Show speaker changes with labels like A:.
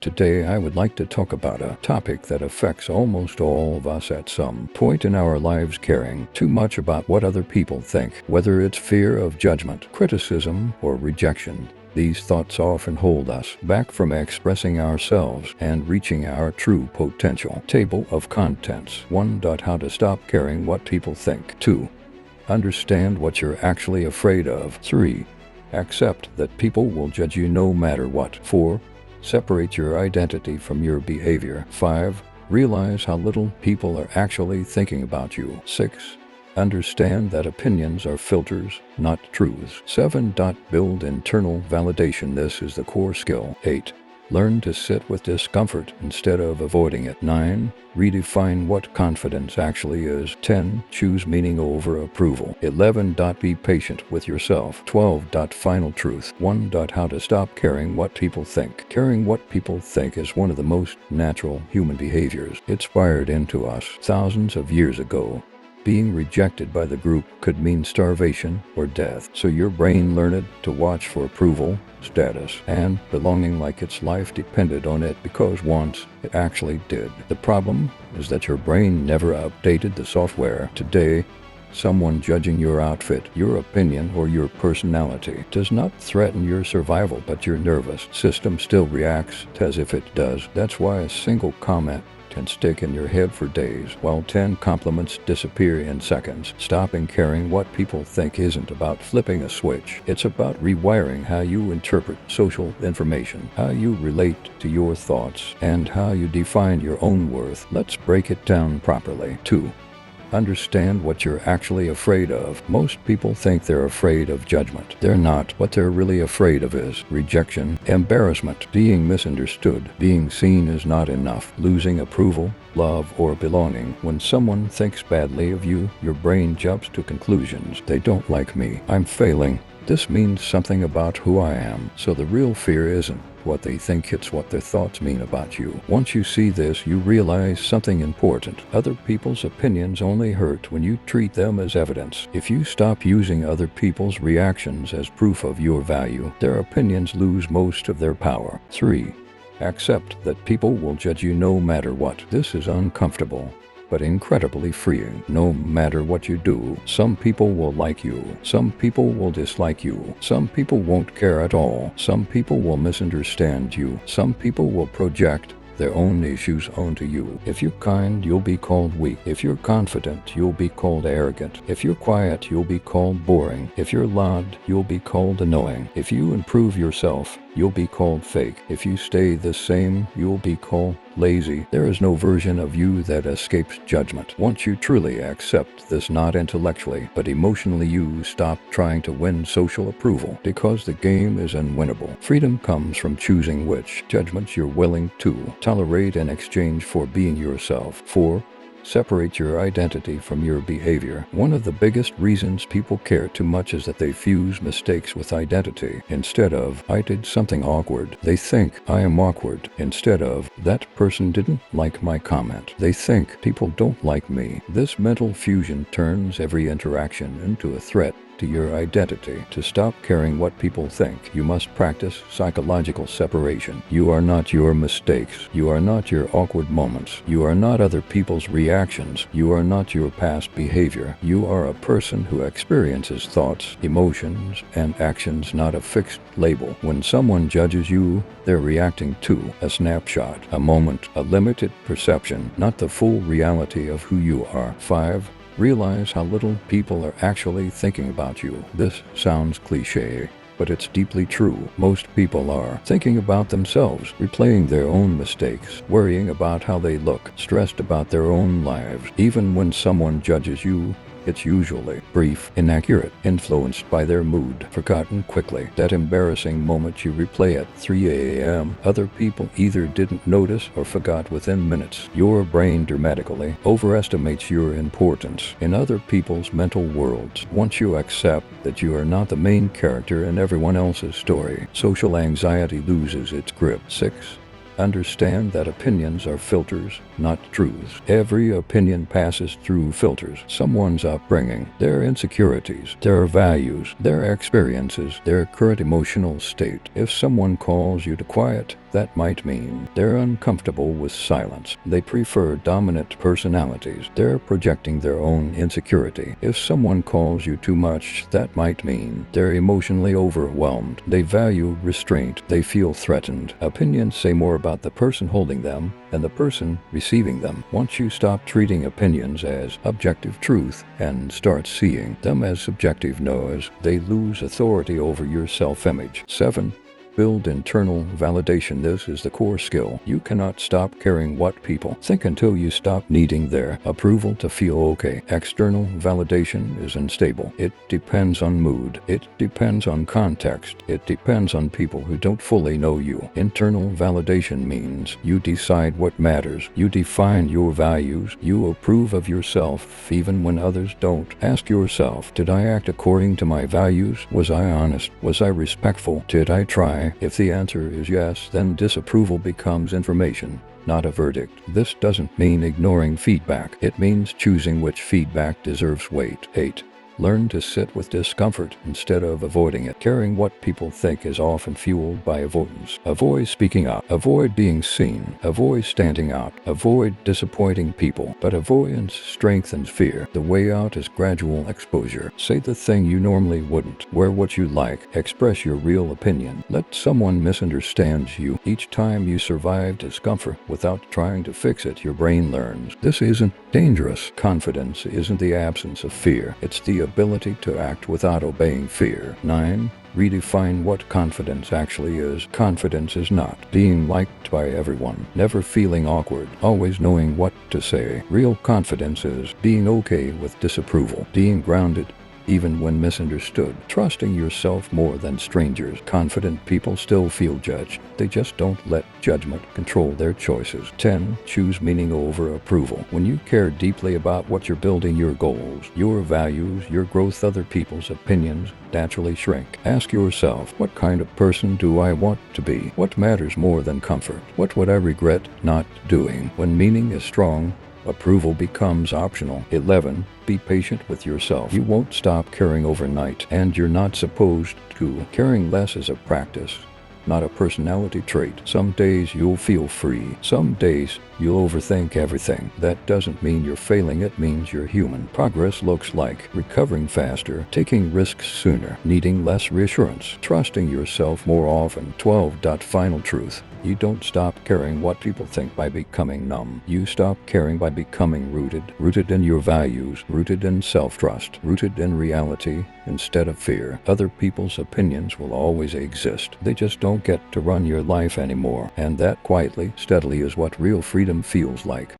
A: Today I would like to talk about a topic that affects almost all of us at some point in our lives, caring too much about what other people think, whether it's fear of judgment, criticism, or rejection. These thoughts often hold us back from expressing ourselves and reaching our true potential. Table of contents. 1. How to stop caring what people think. 2. Understand what you're actually afraid of. 3. Accept that people will judge you no matter what. 4. Separate your identity from your behavior. 5. Realize how little people are actually thinking about you. 6. Understand that opinions are filters, not truths. 7. Build internal validation. This is the core skill. 8. Learn to sit with discomfort instead of avoiding it. 9. Redefine what confidence actually is. 10. Choose meaning over approval. 11. Be patient with yourself. 12. Final truth. 1. How to stop caring what people think. Caring what people think is one of the most natural human behaviors. It's wired into us thousands of years ago. Being rejected by the group could mean starvation or death, so your brain learned to watch for approval, status, and belonging like its life depended on it, because once it actually did. The problem is that your brain never updated the software. Today, someone judging your outfit, your opinion, or your personality does not threaten your survival, but your nervous system still reacts as if it does. That's why a single comment can stick in your head for days, while 10 compliments disappear in seconds. Stopping caring what people think isn't about flipping a switch. It's about rewiring how you interpret social information, how you relate to your thoughts, and how you define your own worth. Let's break it down properly. 2. Understand what you're actually afraid of. Most people think they're afraid of judgment. They're not. What they're really afraid of is rejection, embarrassment, being misunderstood, being seen as not enough, losing approval, love, or belonging. When someone thinks badly of you, your brain jumps to conclusions. They don't like me. I'm failing. This means something about who I am. So the real fear isn't what they think, it's what their thoughts mean about you. Once you see this, you realize something important. Other people's opinions only hurt when you treat them as evidence. If you stop using other people's reactions as proof of your value, their opinions lose most of their power. 3. Accept that people will judge you no matter what. This is uncomfortable, but incredibly freeing. No matter what you do, some people will like you, some people will dislike you, some people won't care at all, some people will misunderstand you, some people will project their own issues onto you. If you're kind, you'll be called weak. If you're confident, you'll be called arrogant. If you're quiet, you'll be called boring. If you're loud, you'll be called annoying. If you improve yourself, you'll be called fake. If you stay the same, you'll be called lazy. There is no version of you that escapes judgment. Once you truly accept this, not intellectually, but emotionally, you stop trying to win social approval, because the game is unwinnable. Freedom comes from choosing which judgments you're willing to tolerate in exchange for being yourself. 4. Separate your identity from your behavior. One of the biggest reasons people care too much is that they fuse mistakes with identity. Instead of, I did something awkward, they think, I am awkward. Instead of, that person didn't like my comment, they think, people don't like me. This mental fusion turns every interaction into a threat to your identity. To stop caring what people think, you must practice psychological separation. You are not your mistakes. You are not your awkward moments. You are not other people's reactions. You are not your past behavior. You are a person who experiences thoughts, emotions, and actions, not a fixed label. When someone judges you, they're reacting to a snapshot, a moment, a limited perception, not the full reality of who you are. 5. Realize how little people are actually thinking about you. This sounds cliche, but it's deeply true. Most people are thinking about themselves, replaying their own mistakes, worrying about how they look, stressed about their own lives. Even when someone judges you, it's usually brief, inaccurate, influenced by their mood, forgotten quickly. That embarrassing moment you replay at 3 a.m., other people either didn't notice or forgot within minutes. Your brain dramatically overestimates your importance in other people's mental worlds. Once you accept that you are not the main character in everyone else's story, social anxiety loses its grip. 6. Understand that opinions are filters, not truths. Every opinion passes through filters. Someone's upbringing, their insecurities, their values, their experiences, their current emotional state. If someone calls you to quiet, That might mean they're uncomfortable with silence. They prefer dominant personalities. They're projecting their own insecurity. If someone calls you too much, that might mean they're emotionally overwhelmed. They value restraint. They feel threatened. Opinions say more about the person holding them than the person receiving them. Once you stop treating opinions as objective truth and start seeing them as subjective noise, they lose authority over your self-image. 7. Build internal validation. This is the core skill. You cannot stop caring what people think until you stop needing their approval to feel okay. External validation is unstable. It depends on mood. It depends on context. It depends on people who don't fully know you. Internal validation means you decide what matters. You define your values. You approve of yourself even when others don't. Ask yourself, did I act according to my values? Was I honest? Was I respectful? Did I try? If the answer is yes, then disapproval becomes information, not a verdict. This doesn't mean ignoring feedback. It means choosing which feedback deserves weight. 8. Learn to sit with discomfort instead of avoiding it. Caring what people think is often fueled by avoidance. Avoid speaking up. Avoid being seen. Avoid standing out. Avoid disappointing people. But avoidance strengthens fear. The way out is gradual exposure. Say the thing you normally wouldn't. Wear what you like. Express your real opinion. Let someone misunderstand you. Each time you survive discomfort without trying to fix it, your brain learns. This isn't dangerous. Confidence isn't the absence of fear. It's the ability to act without obeying fear. 9. Redefine what confidence actually is. Confidence is not being liked by everyone, never feeling awkward, always knowing what to say. Real confidence is being okay with disapproval, being grounded even when misunderstood, trusting yourself more than strangers. Confident people still feel judged. They just don't let judgment control their choices. 10. Choose meaning over approval. When you care deeply about what you're building, your goals, your values, your growth, other people's opinions naturally shrink. Ask yourself, what kind of person do I want to be? What matters more than comfort? What would I regret not doing? When meaning is strong, approval becomes optional. 11. Be patient with yourself. You won't stop caring overnight, and you're not supposed to. Caring less is a practice, not a personality trait. Some days you'll feel free. Some days you'll overthink everything. That doesn't mean you're failing. It means you're human. Progress looks like recovering faster, taking risks sooner, needing less reassurance, trusting yourself more often. 12. Final truth. You don't stop caring what people think by becoming numb. You stop caring by becoming rooted in your values, rooted in self-trust, rooted in reality instead of fear. Other people's opinions will always exist. They just don't get to run your life anymore. And that quietly, steadily is what real freedom feels like.